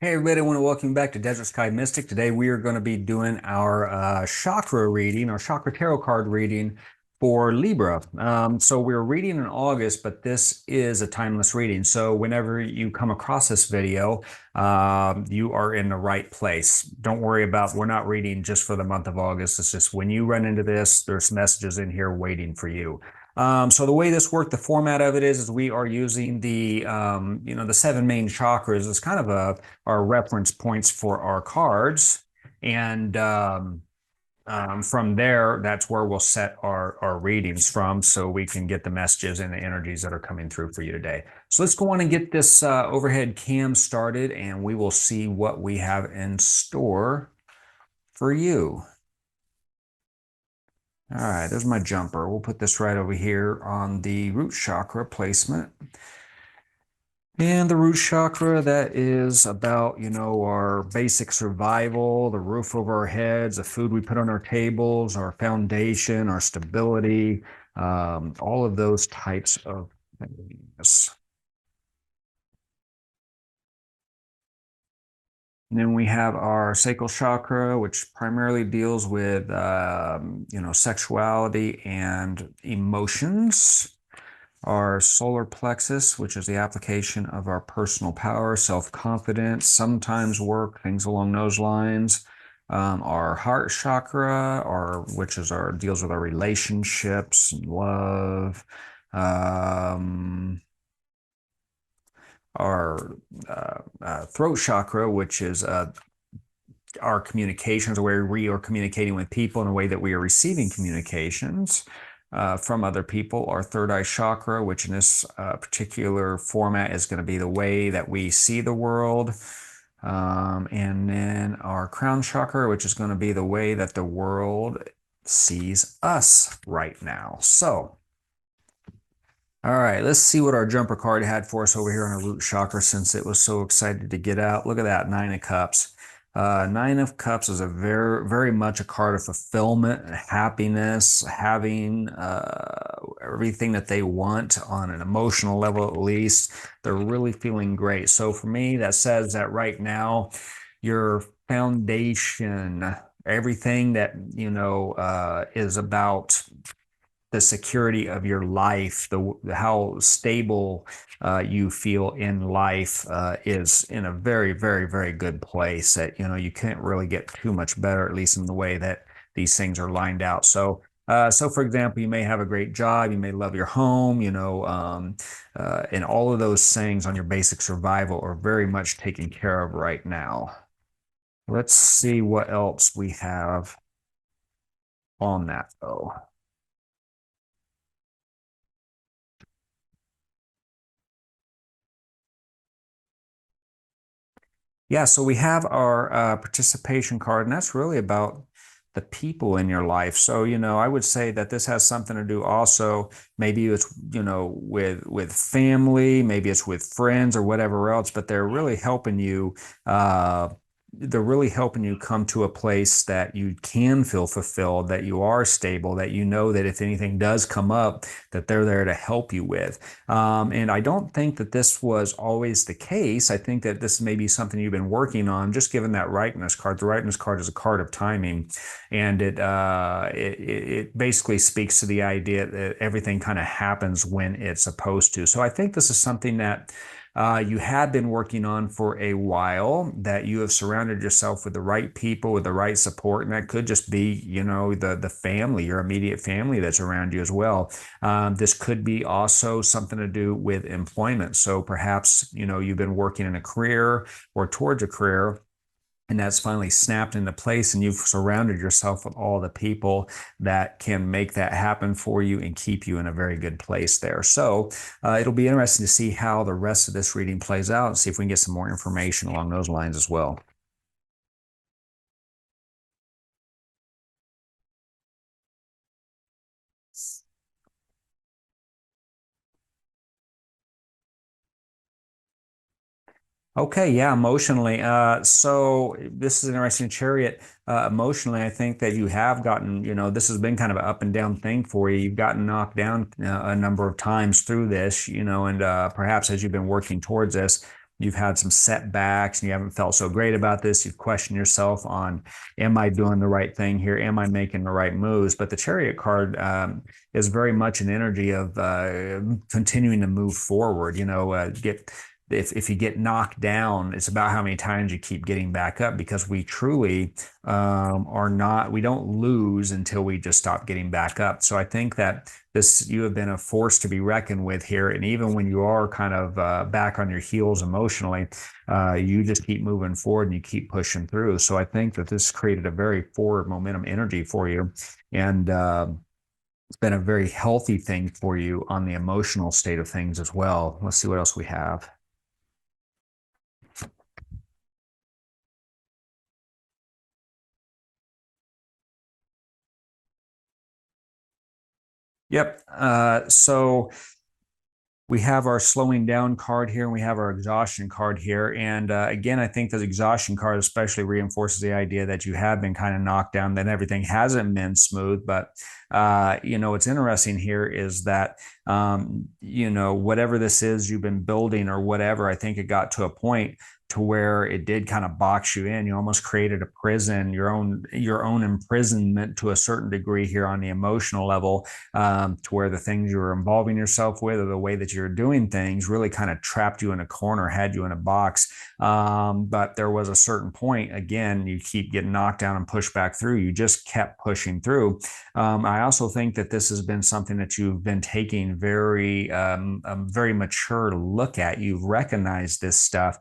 Hey everybody, I want to welcome you back to Desert Sky Mystic. Today we are going to be doing our chakra reading, our chakra tarot card reading for Libra. So we're reading in August, but this is a timeless reading. So whenever you come across this video, you are in the right place. Don't worry about, we're not reading just for the month of August. It's just when you run into this, there's messages in here waiting for you. So the way this worked, the format of it is we are using the seven main chakras as kind of our reference points for our cards. And from there, that's where we'll set our readings from so we can get the messages and the energies that are coming through for you today. So let's go on and get this overhead cam started, and we will see what we have in store for you. All right, there's my jumper. We'll put this right over here on the root chakra placement. And the root chakra, that is about, our basic survival, the roof over our heads, the food we put on our tables, our foundation, our stability, all of those types of things. And then we have our sacral chakra, which primarily deals with, sexuality and emotions. Our solar plexus, which is the application of our personal power, self-confidence, sometimes work, things along those lines. Our heart chakra, which is deals with our relationships and love. Our throat chakra, which is our communications, the way we are communicating with people and the way that we are receiving communications from other people. Our third eye chakra, which in this particular format is going to be the way that we see the world. And then our crown chakra, which is going to be the way that the world sees us right now. So, all right, let's see what our jumper card had for us over here on our root chakra, since it was so excited to get out. Look at that, Nine of Cups. Nine of Cups is a very much a card of fulfillment and happiness, having everything that they want on an emotional level, at least. They're really feeling great. So for me, that says that right now, your foundation, everything that, is about the security of your life, how stable you feel in life is in a very good place. That you can't really get too much better, at least in the way that these things are lined out. So, for example, you may have a great job, you may love your home, and all of those things on your basic survival are very much taken care of right now. Let's see what else we have on that though. Yeah, so we have our participation card, and that's really about the people in your life. So, I would say that this has something to do also, maybe it's, with family, maybe it's with friends or whatever else, but they're really helping you come to a place that you can feel fulfilled, that you are stable, that you know that if anything does come up, that they're there to help you with. And I don't think that this was always the case. I think that this may be something you've been working on, just given that rightness card. The rightness card is a card of timing, and it basically speaks to the idea that everything kind of happens when it's supposed to. So I think this is something that you have been working on for a while, that you have surrounded yourself with the right people, with the right support. And that could just be, the family, your immediate family that's around you as well. This could be also something to do with employment. So perhaps, you've been working in a career or towards a career, and that's finally snapped into place, and you've surrounded yourself with all the people that can make that happen for you and keep you in a very good place there. So it'll be interesting to see how the rest of this reading plays out and see if we can get some more information along those lines as well. Okay, yeah, emotionally. So this is an interesting chariot. Emotionally, I think that you have gotten, this has been kind of an up and down thing for you. You've gotten knocked down a number of times through this, and perhaps as you've been working towards this, you've had some setbacks and you haven't felt so great about this. You've questioned yourself on, am I doing the right thing here? Am I making the right moves? But the Chariot card is very much an energy of continuing to move forward. Get if you get knocked down, it's about how many times you keep getting back up, because we truly are not, we don't lose until we just stop getting back up. So I think that you have been a force to be reckoned with here. And even when you are kind of back on your heels emotionally, you just keep moving forward and you keep pushing through. So I think that this created a very forward momentum energy for you. And it's been a very healthy thing for you on the emotional state of things as well. Let's see what else we have. Yep. So we have our slowing down card here, and we have our exhaustion card here. And again, I think the exhaustion card especially reinforces the idea that you have been kind of knocked down, that everything hasn't been smooth. But, what's interesting here is that, whatever this is you've been building or whatever, I think it got to a point to where it did kind of box you in. You almost created a prison, your own imprisonment to a certain degree here on the emotional level, to where the things you were involving yourself with or the way that you're doing things really kind of trapped you in a corner, had you in a box. But there was a certain point, again, you keep getting knocked down and pushed back through. You just kept pushing through. I also think that this has been something that you've been taking very mature look at. You've recognized this stuff.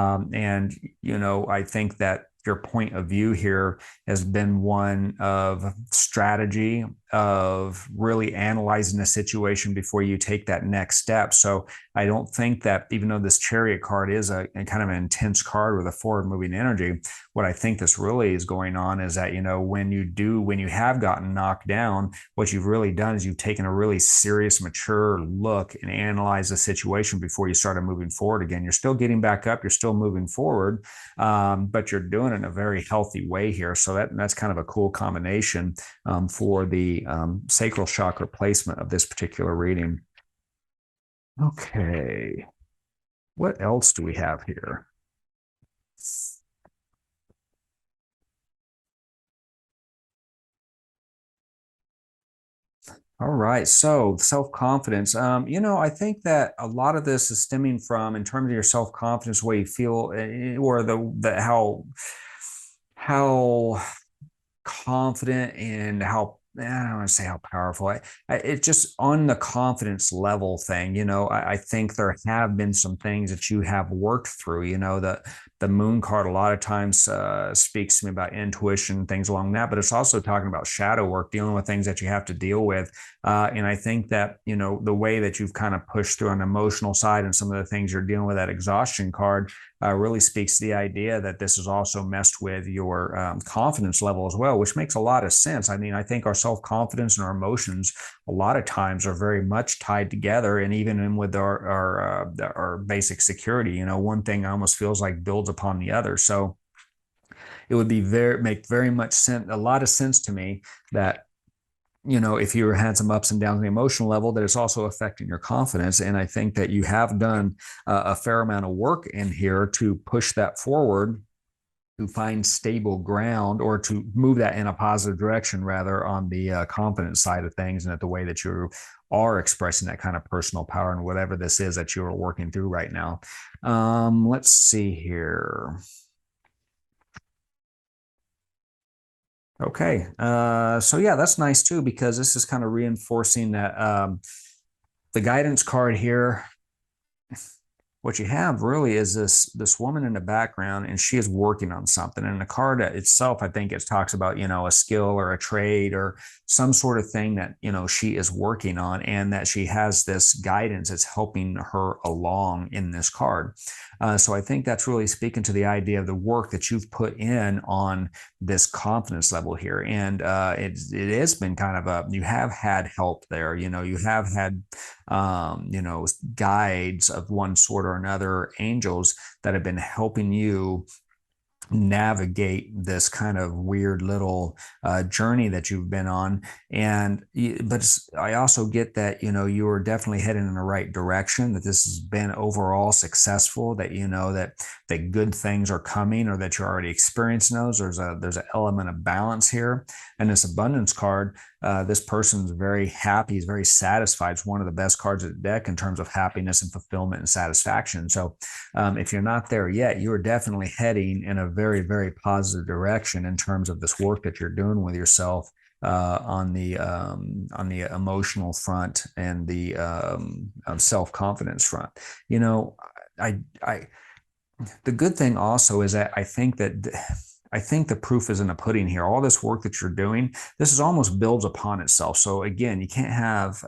I think that your point of view here has been one of strategy, of really analyzing the situation before you take that next step. So I don't think that, even though this Chariot card is a kind of an intense card with a forward moving energy, what I think this really is going on is that, when you have gotten knocked down, what you've really done is you've taken a really serious, mature look and analyzed the situation before you started moving forward again. You're still getting back up, you're still moving forward, but you're doing it in a very healthy way here. So that's kind of a cool combination for the sacral chakra placement of this particular reading. Okay, what else do we have here? All right, so self-confidence. I think that a lot of this is stemming from, in terms of your self-confidence, the way you feel, or the how confident and how, I don't want to say how powerful. It's just on the confidence level thing. I think there have been some things that you have worked through. The moon card a lot of times speaks to me about intuition, things along that, but it's also talking about shadow work, dealing with things that you have to deal with. And I think that, the way that you've kind of pushed through on the emotional side and some of the things you're dealing with, that exhaustion card really speaks to the idea that this has also messed with your confidence level as well, which makes a lot of sense. I mean, I think our self-confidence and our emotions a lot of times are very much tied together, and even in with our basic security, one thing almost feels like builds upon the other. So it would make very much sense, a lot of sense to me, that if you had some ups and downs on the emotional level, that it's also affecting your confidence. And I think that you have done a fair amount of work in here to push that forward, to find stable ground, or to move that in a positive direction, rather, on the confidence side of things, and that the way that you are expressing that kind of personal power and whatever this is that you're working through right now. Let's see here. Okay. So yeah, that's nice too, because this is kind of reinforcing that the guidance card here, what you have really is this woman in the background, and she is working on something. And the card itself, I think it talks about, a skill or a trade or some sort of thing that, she is working on, and that she has this guidance that's helping her along in this card. So I think that's really speaking to the idea of the work that you've put in on this confidence level here. And it has been kind of you have had help there. You have had, guides of one sort or another, angels that have been helping you navigate this kind of weird little journey that you've been on. But I also get that, you are definitely heading in the right direction, that this has been overall successful, that that good things are coming, or that you're already experiencing those. There's an element of balance here. And this abundance card, this person's very happy, is very satisfied. It's one of the best cards of the deck in terms of happiness and fulfillment and satisfaction. So if you're not there yet, you are definitely heading in a very, very positive direction in terms of this work that you're doing with yourself on the emotional front and the self-confidence front. You know, I the good thing also is that I think the proof is in the pudding here. All this work that you're doing, this is almost builds upon itself. So again, you can't have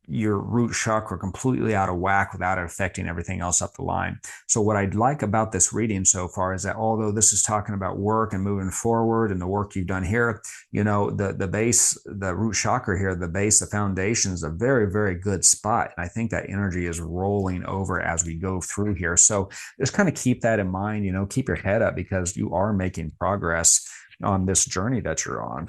your root chakra completely out of whack without it affecting everything else up the line. So what I'd like about this reading so far is that although this is talking about work and moving forward and the work you've done here, the base, the root chakra here, the base, the foundation is a very, very good spot. And I think that energy is rolling over as we go through here. So just kind of keep that in mind, keep your head up, because you are making progress on this journey that you're on.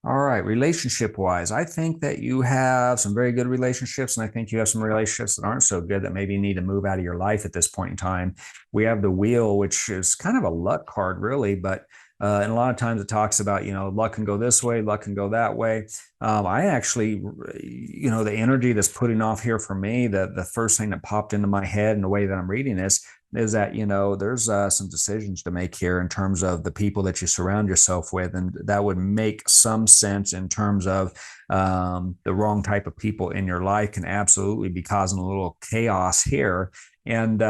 All right, relationship wise, I think that you have some very good relationships, and I think you have some relationships that aren't so good that maybe need to move out of your life at this point in time. We have the wheel, which is kind of a luck card, really, but and a lot of times it talks about, luck can go this way, luck can go that way. I actually, the energy that's putting off here for me, the first thing that popped into my head and the way that I'm reading this is that there's some decisions to make here in terms of the people that you surround yourself with, and that would make some sense in terms of the wrong type of people in your life can absolutely be causing a little chaos here. And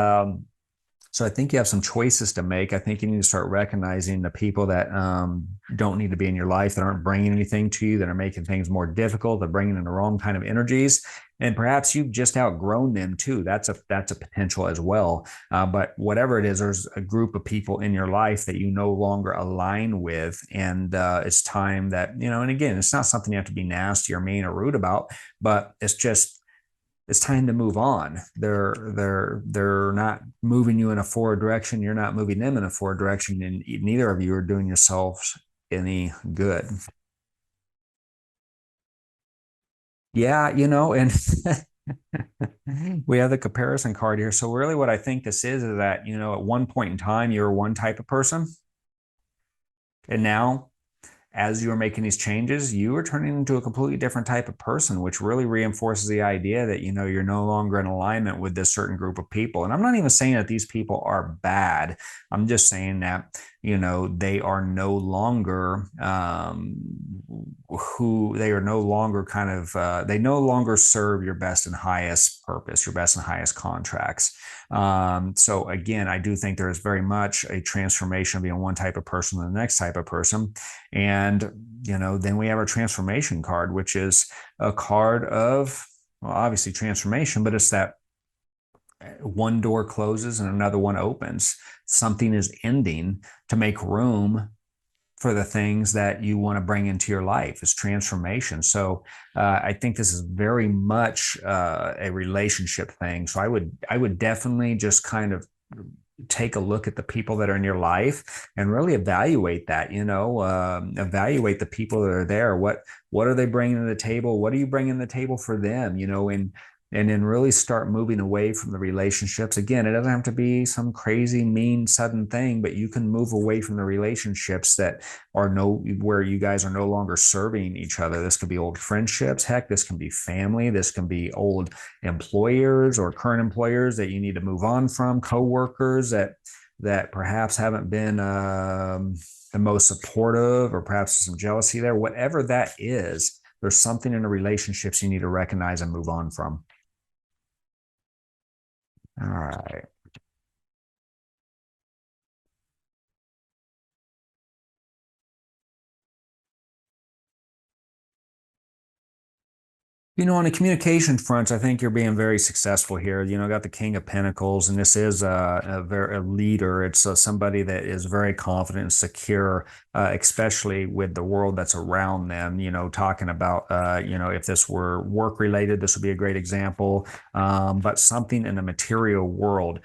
so I think you have some choices to make. I think you need to start recognizing the people that don't need to be in your life, that aren't bringing anything to you, that are making things more difficult, that are bringing in the wrong kind of energies. And perhaps you've just outgrown them too. That's a potential as well. But whatever it is, there's a group of people in your life that you no longer align with, and it's time that And again, it's not something you have to be nasty or mean or rude about, but it's time to move on. They're not moving you in a forward direction. You're not moving them in a forward direction, and neither of you are doing yourselves any good. Yeah, and we have the comparison card here. So really what I think this is that, at one point in time, you were one type of person, and now as you are making these changes, you are turning into a completely different type of person, which really reinforces the idea that, you're no longer in alignment with this certain group of people. And I'm not even saying that these people are bad. I'm just saying that, they are no longer they are no longer they no longer serve your best and highest purpose, your best and highest contracts. So again, I do think there is very much a transformation of being one type of person to the next type of person. And, then we have our transformation card, which is a card of, well, obviously transformation, but it's that one door closes and another one opens. Something is ending to make room for the things that you want to bring into your life. Is transformation. So I think this is very much a relationship thing. So I would definitely just kind of take a look at the people that are in your life and really evaluate that. Evaluate the people that are there. What are they bringing to the table? What are you bringing to the table for them? And then really start moving away from the relationships. Again, it doesn't have to be some crazy, mean, sudden thing, but you can move away from the relationships that where you guys are no longer serving each other. This could be old friendships. Heck, this can be family. This can be old employers or current employers that you need to move on from, coworkers that perhaps haven't been the most supportive, or perhaps some jealousy there. Whatever that is, there's something in the relationships you need to recognize and move on from. All right. On the communication front, I think you're being very successful here. Got the King of Pentacles, and this is a leader. It's somebody that is very confident and secure, especially with the world that's around them. Talking about, if this were work related, this would be a great example, but something in the material world.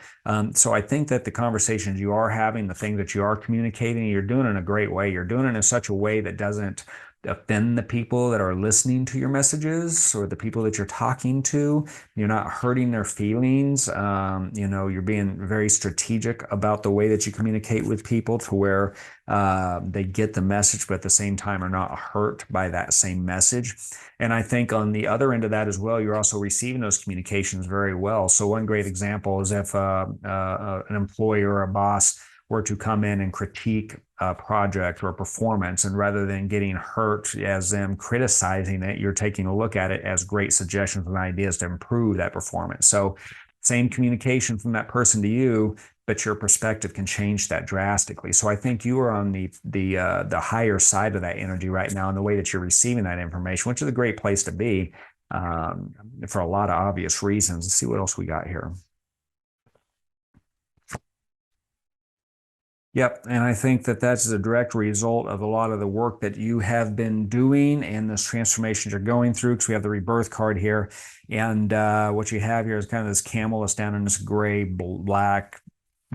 So I think that the conversations you are having, the things that you are communicating, you're doing in a great way. You're doing it in such a way that doesn't offend the people that are listening to your messages or the people that you're talking to. You're not hurting their feelings. You're being very strategic about the way that you communicate with people to where they get the message, but at the same time are not hurt by that same message. And I think on the other end of that as well, you're also receiving those communications very well. So one great example is if an employer or a boss were to come in and critique a project or a performance, and rather than getting hurt as them criticizing it, you're taking a look at it as great suggestions and ideas to improve that performance. So same communication from that person to you, but your perspective can change that drastically. So I think you are on the higher side of that energy right now in the way that you're receiving that information, which is a great place to be, for a lot of obvious reasons. Let's see what else we got here. Yep, and I think that that's a direct result of a lot of the work that you have been doing and this transformation you're going through. Because we have the rebirth card here, and what you have here is kind of this camel that's down in this gray, black,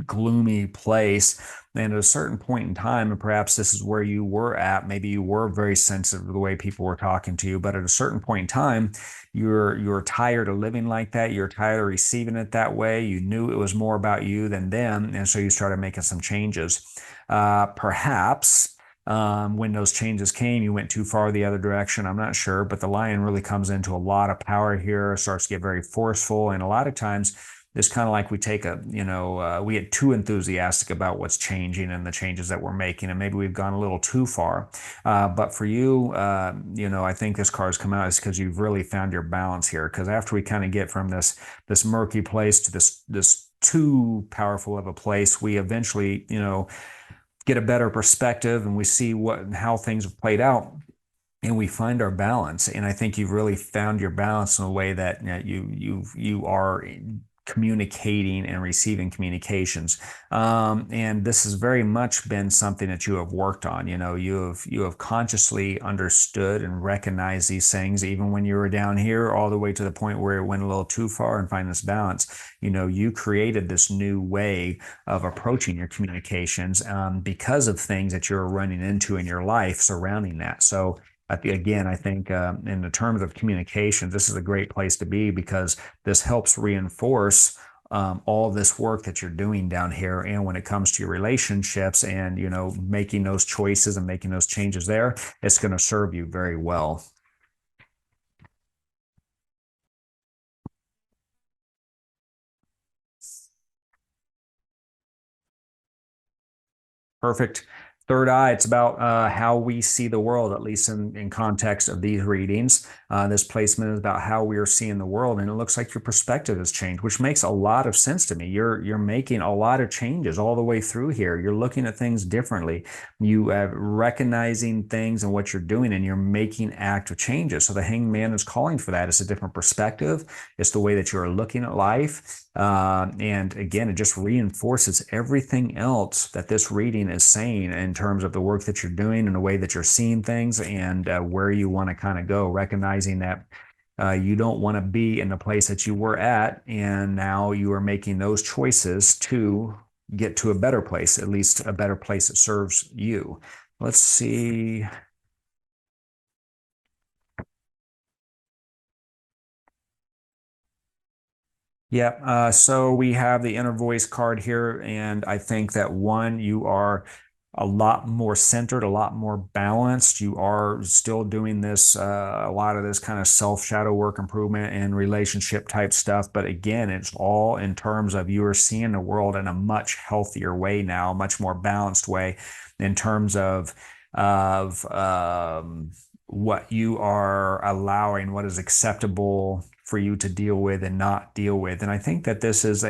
gloomy place. And at a certain point in time, and perhaps this is where you were at, maybe you were very sensitive to the way people were talking to you, but at a certain point in time, you're tired of living like that. You're tired of receiving it that way. You knew it was more about you than them, and so you started making some changes. Perhaps when those changes came, you went too far the other direction. I'm not sure, but the lion really comes into a lot of power here, starts to get very forceful, and a lot of times it's kind of like we take we get too enthusiastic about what's changing and the changes that we're making, and maybe we've gone a little too far. But for you, I think this card's come out is because you've really found your balance here. Because after we kind of get from this murky place to this too powerful of a place, we eventually, get a better perspective and we see how things have played out and we find our balance. And I think you've really found your balance in a way that you are communicating and receiving communications. And this has very much been something that you have worked on. You have consciously understood and recognized these things, even when you were down here, all the way to the point where it went a little too far, and find this balance. You created this new way of approaching your communications, because of things that you're running into in your life surrounding that. So again, I think in the terms of communication, this is a great place to be, because this helps reinforce all this work that you're doing down here. And when it comes to your relationships and, making those choices and making those changes there, it's going to serve you very well. Perfect. Third eye, it's about how we see the world, at least in context of these readings. This placement is about how we are seeing the world, and it looks like your perspective has changed, which makes a lot of sense to me. You're making a lot of changes all the way through here. You're looking at things differently. You are recognizing things and what you're doing, and you're making active changes. So the Hanged Man is calling for that. It's a different perspective. It's the way that you are looking at life. And again, it just reinforces everything else that this reading is saying in terms of the work that you're doing and the way that you're seeing things, and where you want to kind of go, recognizing that you don't want to be in the place that you were at, and now you are making those choices to get to a better place, at least a better place that serves you. Let's see. Yeah, so we have the inner voice card here, and I think that one, you are a lot more centered, a lot more balanced. You are still doing this, a lot of this kind of self-shadow work, improvement and relationship type stuff. But again, it's all in terms of you are seeing the world in a much healthier way now, much more balanced way in terms of what you are allowing, what is acceptable for you to deal with and not deal with. And I think that this is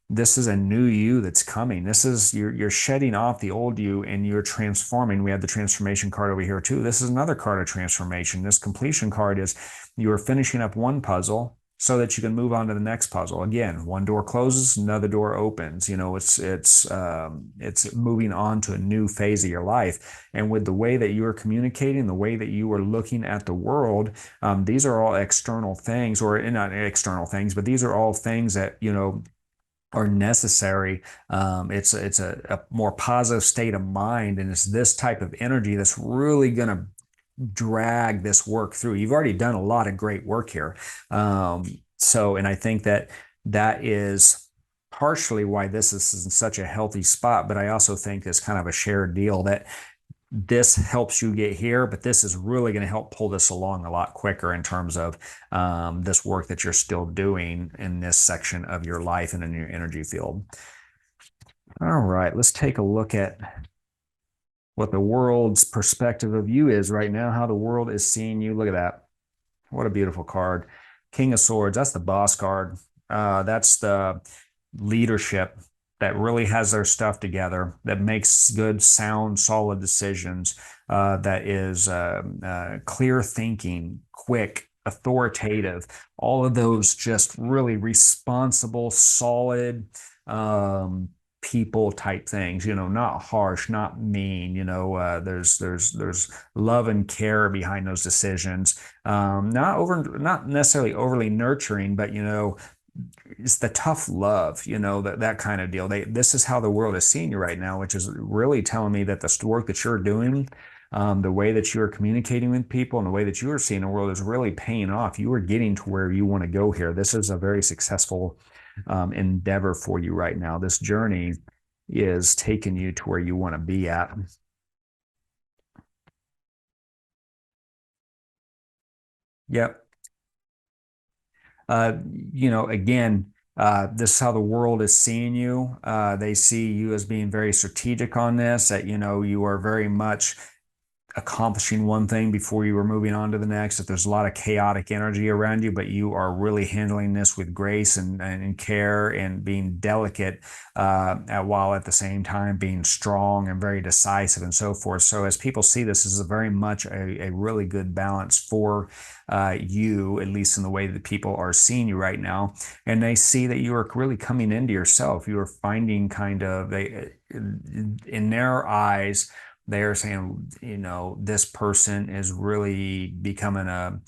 this is a new you that's coming. This is you're shedding off the old you and you're transforming. We have the transformation card over here too. This is another card of transformation. This completion card is you are finishing up one puzzle so that you can move on to the next puzzle. Again, one door closes, another door opens. You know, it's moving on to a new phase of your life. And with the way that you are communicating, the way that you are looking at the world, these are all external things, or not external things, but these are all things that, you know, are necessary. It's a more positive state of mind, and it's this type of energy that's really going to drag this work through. You've already done a lot of great work here. And I think that that is partially why this is in such a healthy spot. But I also think it's kind of a shared deal that this helps you get here, but this is really going to help pull this along a lot quicker in terms of this work that you're still doing in this section of your life and in your energy field. All right, let's take a look at what the world's perspective of you is right now, how the world is seeing you. Look at that. What a beautiful card. King of Swords, that's the boss card. That's the leadership that really has their stuff together, that makes good, sound, solid decisions, that is clear thinking, quick, authoritative, all of those just really responsible, solid, people type things, you know, not harsh, not mean, you know, there's love and care behind those decisions. Not necessarily overly nurturing, but, you know, it's the tough love, you know, that kind of deal. This is how the world is seeing you right now, which is really telling me that the work that you're doing, the way that you're communicating with people and the way that you are seeing the world is really paying off. You are getting to where you want to go here. This is a very successful endeavor for you right now. This journey is taking you to where you want to be at. Yep. You know, again, this is how the world is seeing you. They see you as being very strategic on this, that, you know, you are very much accomplishing one thing before you were moving on to the next. If there's a lot of chaotic energy around you, but you are really handling this with grace and care and being delicate, while at the same time being strong and very decisive and so forth. So as people see this, this is very much a really good balance for you, at least in the way that people are seeing you right now. And they see that you are really coming into yourself. You are finding kind of in their eyes, they're saying, you know, this person is really becoming a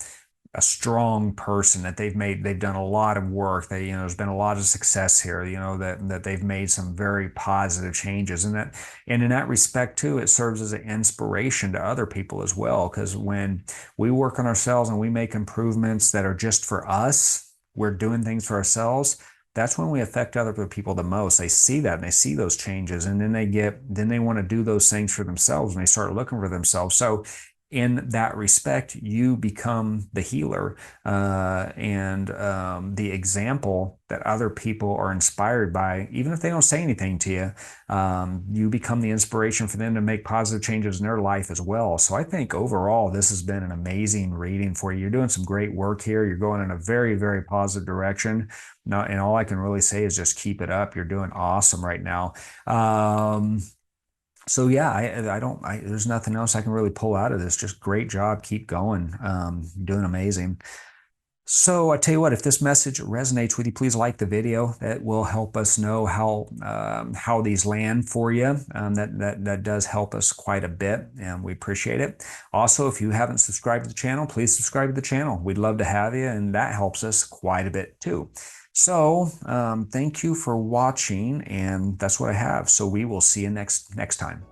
strong person, that they've done a lot of work. You know, there's been a lot of success here, you know, that they've made some very positive changes. And in that respect too, it serves as an inspiration to other people as well. Because when we work on ourselves and we make improvements that are just for us, we're doing things for ourselves. That's when we affect other people the most. They see that and they see those changes, and then they want to do those things for themselves, and they start looking for themselves. So in that respect, you become the healer, and the example that other people are inspired by. Even if they don't say anything to you, you become the inspiration for them to make positive changes in their life as well. So I think overall, this has been an amazing reading for you. You're doing some great work here. You're going in a very, very positive direction. And all I can really say is just keep it up. You're doing awesome right now. So yeah, there's nothing else I can really pull out of this. Just great job. Keep going. Doing amazing. So I tell you what, if this message resonates with you, please like the video. That will help us know how these land for you. That does help us quite a bit, and we appreciate it. Also, if you haven't subscribed to the channel, please subscribe to the channel. We'd love to have you, and that helps us quite a bit too. So thank you for watching, and that's what I have. So we will see you next time.